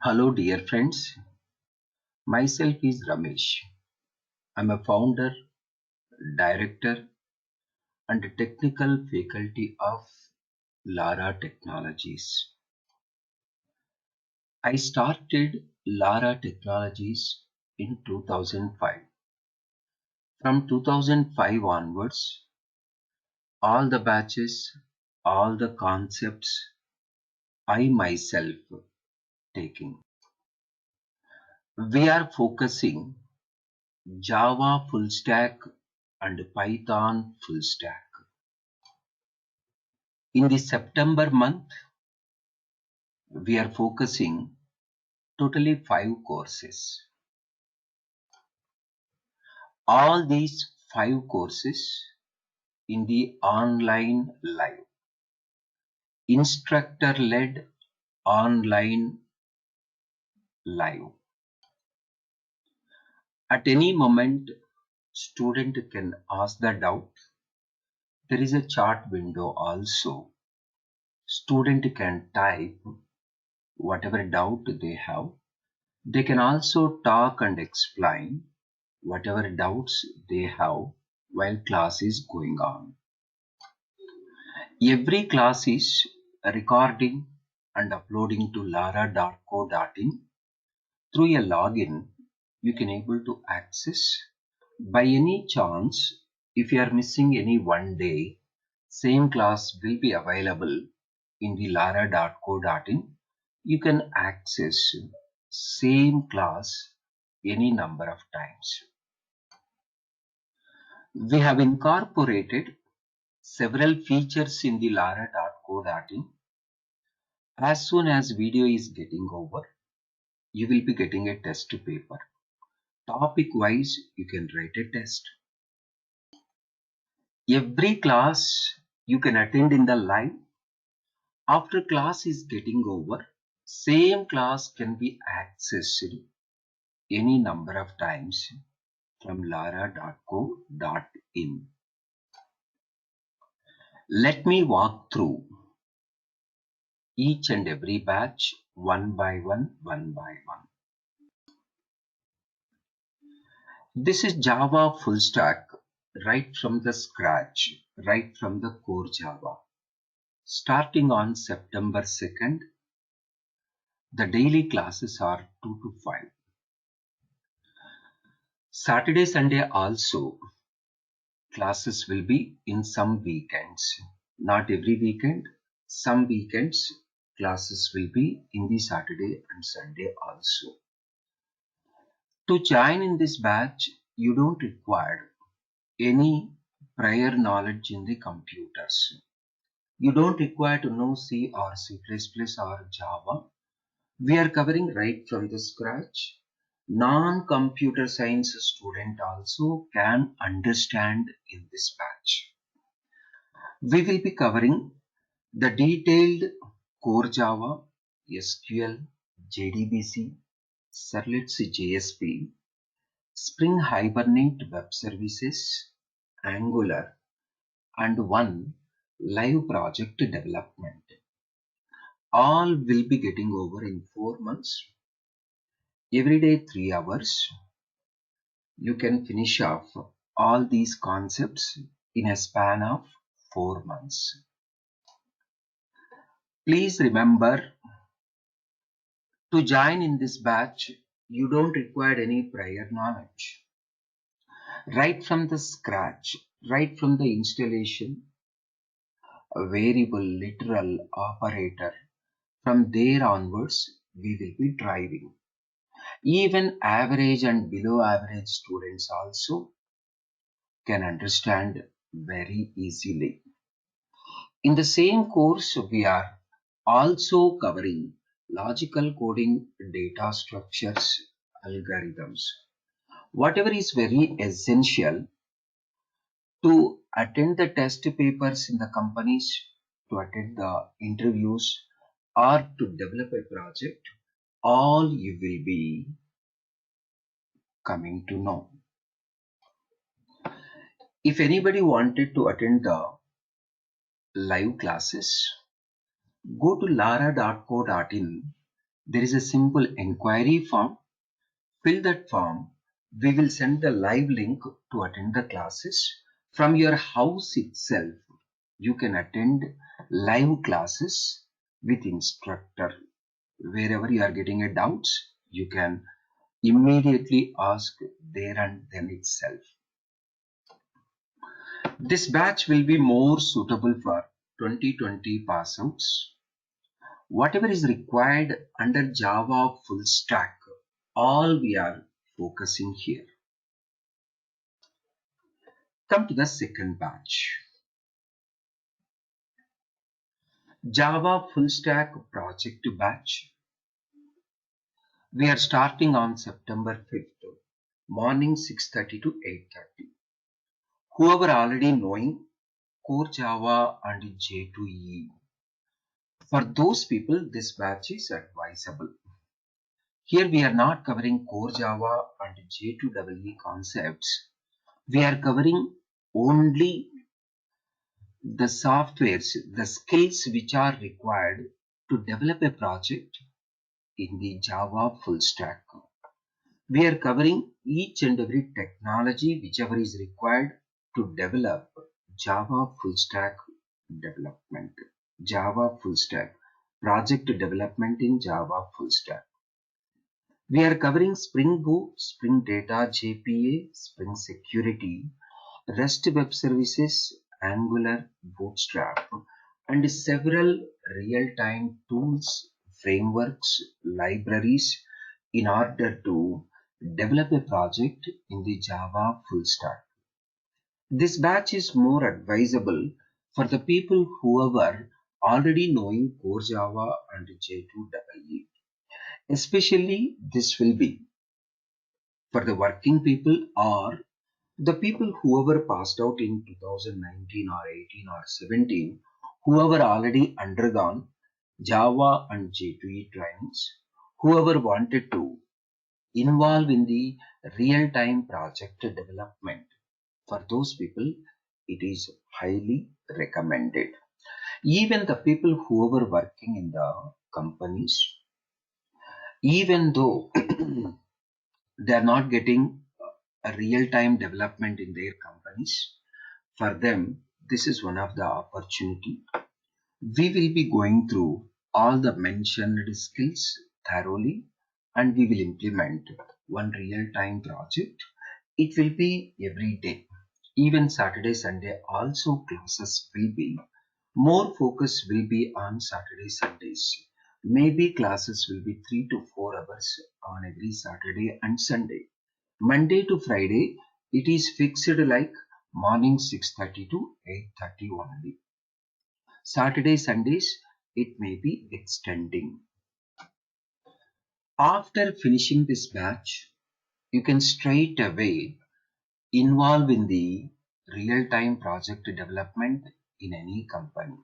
Hello, dear friends. Myself is Ramesh. I'm a founder, director, and technical faculty of Lara Technologies. I started Lara Technologies in 2005. From 2005 onwards, all the batches, all the concepts, I myself taking. We are focusing Java full stack and Python full stack. In the September month, we are focusing totally 5 courses. All these 5 courses in the online live, instructor led online live. At any moment, student can ask the doubt. There is a chat window also. Student can type whatever doubt they have. They can also talk and explain whatever doubts they have while class is going on. Every class is recording and uploading to lara.co.in through a login you can able to access. By any chance, if you are missing any one day, same class will be available in the lara.co.in. You can access same class any number of times. We have incorporated several features in the lara.co.in. As soon as video is getting over, you will be getting a test paper. Topic wise, you can write a test. Every class you can attend in the live. After class is getting over, same class can be accessed any number of times from lara.co.in. Let me walk through each and every batch one by one, one by one. This is Java full stack, right from the scratch, right from the core Java. Starting on September 2nd, the daily classes are 2 to 5. Saturday, Sunday also, classes will be in some weekends. Not every weekend, some weekends, classes will be in the Saturday and Sunday also. To join in this batch, you don't require any prior knowledge in the computers. You don't require to know C or C++ or Java. We are covering right from the scratch. Non-computer science student also can understand in this batch. We will be covering the detailed core Java, SQL, JDBC, Servlets JSP, Spring Hibernate Web Services, Angular, and one live project development. All will be getting over in 4 months. Every day 3 hours. You can finish off all these concepts in a span of 4 months. Please remember, to join in this batch, you don't require any prior knowledge. Right from the scratch, right from the installation, a variable, literal, operator, from there onwards, we will be driving. Even average and below average students also can understand very easily. In the same course, we are also covering logical coding, data structures, algorithms. Whatever is very essential to attend the test papers in the companies, to attend the interviews, or to develop a project, all you will be coming to know. If anybody wanted to attend the live classes, go to lara.co.in There is a simple inquiry form. Fill that form. We will send the live link to attend the classes. From your house itself, you can attend live classes with instructor. Wherever you are getting a doubts, you can immediately ask there and then itself. This batch will be more suitable for 2020 pass outs. Whatever is required under Java full stack, all we are focusing here. Come to the second batch. Java full stack project batch. We are starting on September 5th, morning 6:30 to 8:30. Whoever already knowing core Java and J2EE, for those people, this batch is advisable. Here we are not covering core Java and J2EE concepts. We are covering only the softwares, the skills which are required to develop a project in the Java full stack. We are covering each and every technology whichever is required to develop Java full stack development. Java full stack project development in Java full stack. We are covering Spring Boot, Spring Data, JPA, Spring Security, REST Web Services, Angular, Bootstrap, and several real-time tools, frameworks, libraries in order to develop a project in the Java full stack. This batch is more advisable for the people who are already knowing core Java and J2EE. Especially this will be for the working people or the people whoever passed out in 2019 or 18 or 17, whoever already undergone Java and J2E trainings, whoever wanted to involve in the real-time project development, for those people, it is highly recommended. Even the people whoever working in the companies, even though they are not getting a real-time development in their companies, for them, this is one of the opportunity. We will be going through all the mentioned skills thoroughly and we will implement one real-time project. It will be every day. Even Saturday, Sunday also classes will be. More focus will be on Saturday, Sundays. Maybe classes will be 3 to 4 hours on every Saturday and Sunday. Monday to Friday, it is fixed like morning 6:30 to 8:30 only. Saturday, Sundays, it may be extending. After finishing this batch, you can straight away involve in the real-time project development in any company.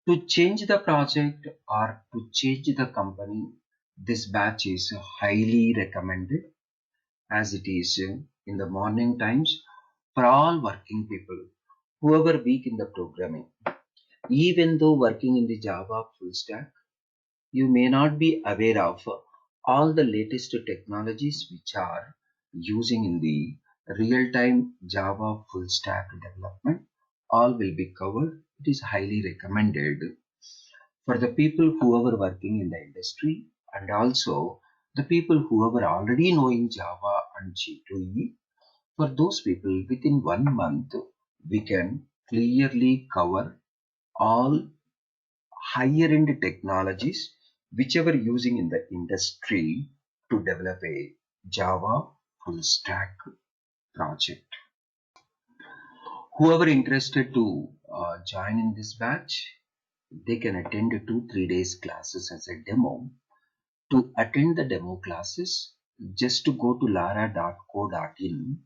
To change the project or to change the company, this batch is highly recommended as it is in the morning times for all working people, whoever weak in the programming. Even though working in the Java full stack, you may not be aware of all the latest technologies which are using in the real-time Java full stack development. All will be covered. It is highly recommended for the people who are working in the industry and also the people who are already knowing Java and J2EE. For those people, within 1 month, we can clearly cover all higher end technologies whichever using in the industry to develop a Java full stack project. Whoever interested to join in this batch, they can attend 2-3 days classes as a demo. To attend the demo classes, just to go to lara.co.in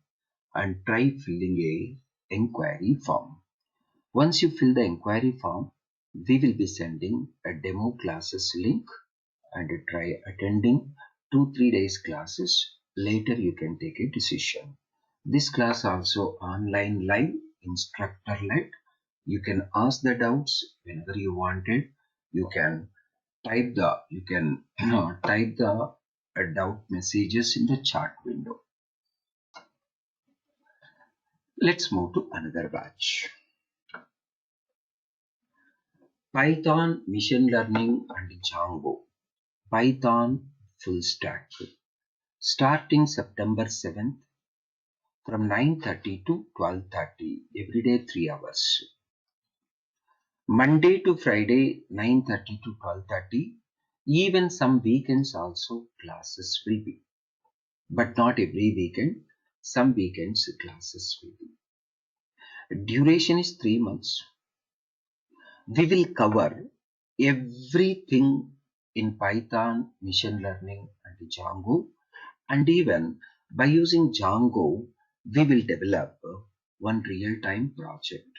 and try filling a inquiry form. Once you fill the inquiry form, we will be sending a demo classes link and try attending 2-3 days classes. Later you can take a decision. This class also online live instructor led. You can ask the doubts whenever you wanted. You can you can type the doubt messages in the chat window. Let's move to another batch. Python, machine learning and Django. Python full stack. Starting September 7th from 9:30 to 12:30 every day 3 hours. Monday to Friday 9:30 to 12:30. Even some weekends also classes will be. But not every weekend. Some weekends classes will be. Duration is 3 months. We will cover everything in Python, machine learning and Django, and even by using Django, we will develop one real-time project.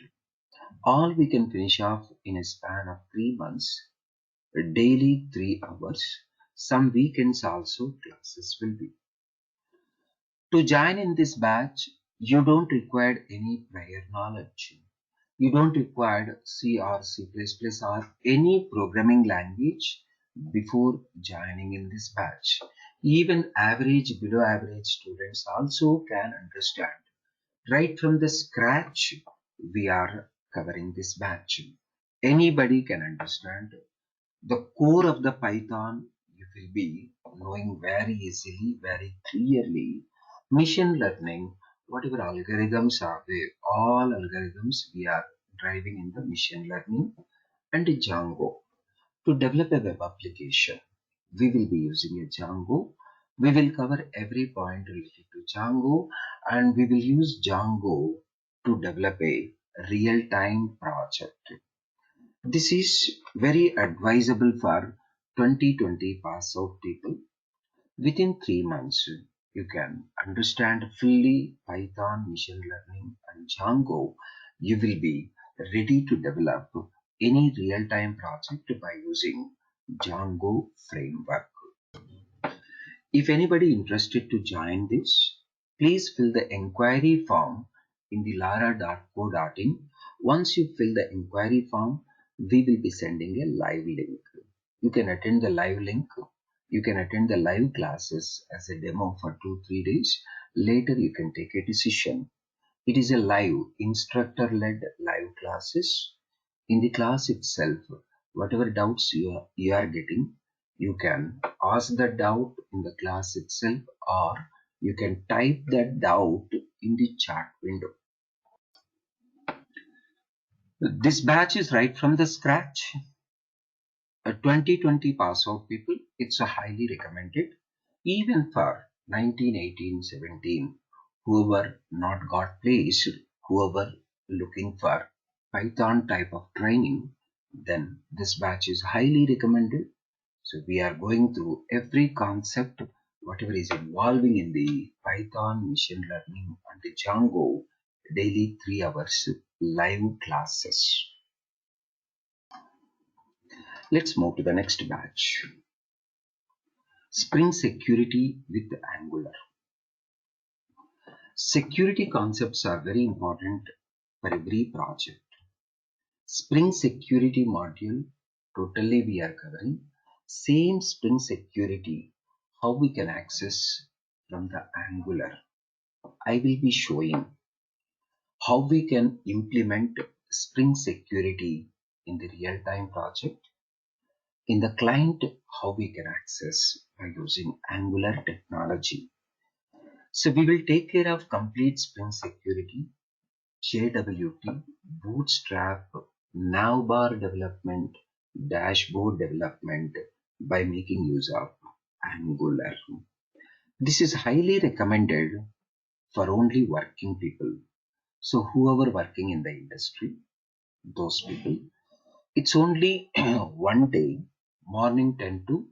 All we can finish off in a span of 3 months, daily 3 hours. Some weekends also classes will be. To join in this batch, you don't require any prior knowledge. You don't require C or C++ or any programming language before joining in this batch. Even average, below average students also can understand. Right from the scratch, we are covering this batch. Anybody can understand. The core of the Python you will be knowing very easily, very clearly. Machine learning, whatever algorithms are there, all algorithms we are driving in the machine learning and Django. To develop a web application, we will be using a Django. We will cover every point related to Django, and we will use Django to develop a real-time project. This is very advisable for 2020 pass out people. Within 3 months, you can understand fully Python, machine learning and Django. You will be ready to develop any real-time project by using Django framework. If anybody interested to join this, please fill the inquiry form in the lara.co.in. Once you fill the inquiry form, we will be sending a live link. You can attend the live link. You can attend the live classes as a demo for 2-3 days. Later, you can take a decision. It is a live, instructor-led live classes. In the class itself, whatever doubts you are getting, you can ask the doubt in the class itself, or you can type that doubt in the chat window. This batch is right from the scratch. 2020 pass out people, it's a highly recommended. Even for 19, 18, 17, whoever not got placed, whoever looking for Python type of training, then this batch is highly recommended. So we are going through every concept, whatever is involving in the Python, machine learning and the Django, daily 3 hours live classes. Let's move to the next batch. Spring Security with Angular. Security concepts are very important for every project. Spring Security module, totally we are covering. Same Spring Security, how we can access from the Angular. I will be showing how we can implement Spring Security in the real-time project. In the client, how we can access by using Angular technology. So we will take care of complete Spring Security, JWT, Bootstrap, navbar development, dashboard development by making use of Angular. This is highly recommended for only working people. So whoever working in the industry, those people, it's only one day, morning 10 to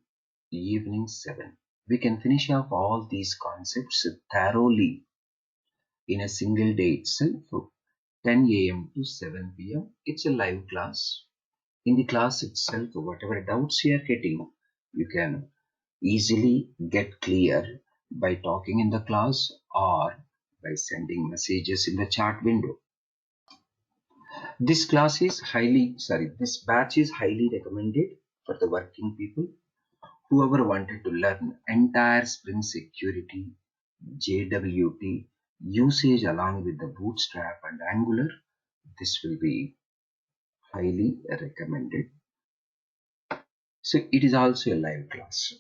evening 7. We can finish off all these concepts thoroughly in a single day itself. 10 a.m. to 7 p.m. It's a live class. In the class itself, whatever doubts you are getting, you can easily get clear by talking in the class or by sending messages in the chat window. This batch is highly recommended for the working people. Whoever wanted to learn entire Spring Security, JWT usage along with the Bootstrap and Angular, this will be highly recommended. So it is also a live class.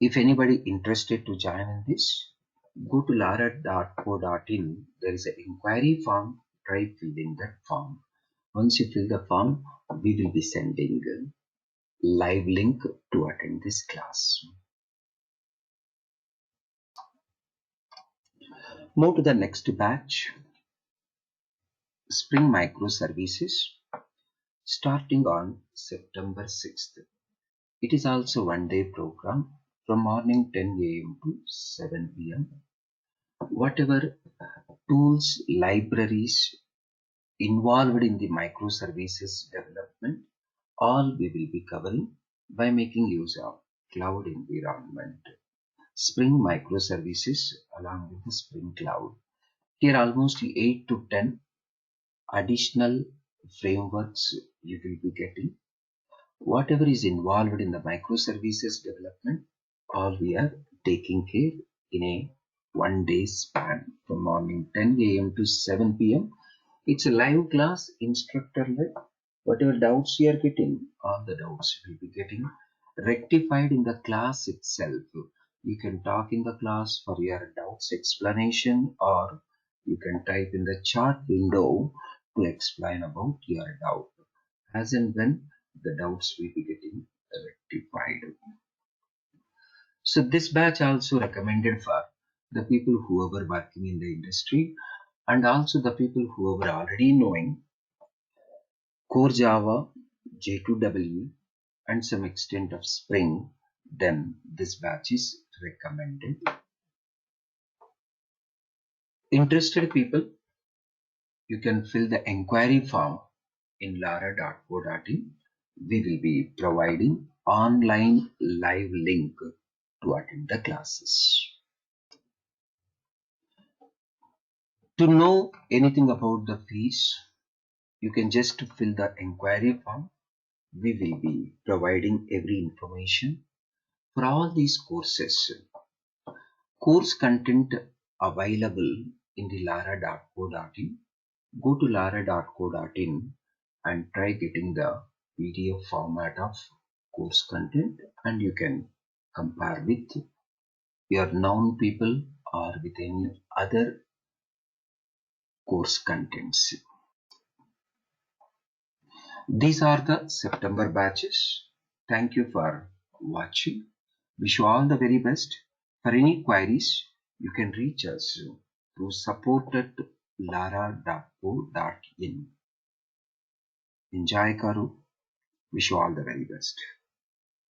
If anybody interested to join in this, go to lara.co.in. There is an inquiry form. Try filling that form. Once you fill the form, we will be sending a live link to attend this class. Move to the next batch. Spring Microservices starting on September 6th. It is also one-day program from morning 10 a.m. to 7 p.m. Whatever tools, libraries involved in the microservices development, all we will be covering by making use of cloud environment. Spring microservices along with the Spring Cloud. Here almost 8 to 10 additional frameworks you will be getting. Whatever is involved in the microservices development, all we are taking care in a one-day span from morning 10 a.m. to 7 p.m. It's a live class, instructor-led. Whatever doubts you are getting, all the doubts will be getting rectified in the class itself. You can talk in the class for your doubts explanation, or you can type in the chat window to explain about your doubt. As and when the doubts will be getting rectified. So this batch also recommended for the people who are working in the industry and also the people who are already knowing core Java, J2EE and some extent of Spring, then this batch is recommended. Interested people, you can fill the inquiry form in lara.co.in. We will be providing online live link to attend the classes. To know anything about the fees, you can just fill the inquiry form. We will be providing every information for all these courses. Course content available in the lara.co.in. Go to lara.co.in and try getting the PDF format of course content, and you can compare with your known people or with any other course contents. These are the September batches. Thank you for watching. Wish you all the very best. For any queries, you can reach us through support@lara.co.in. Enjoy Karu. Wish you all the very best.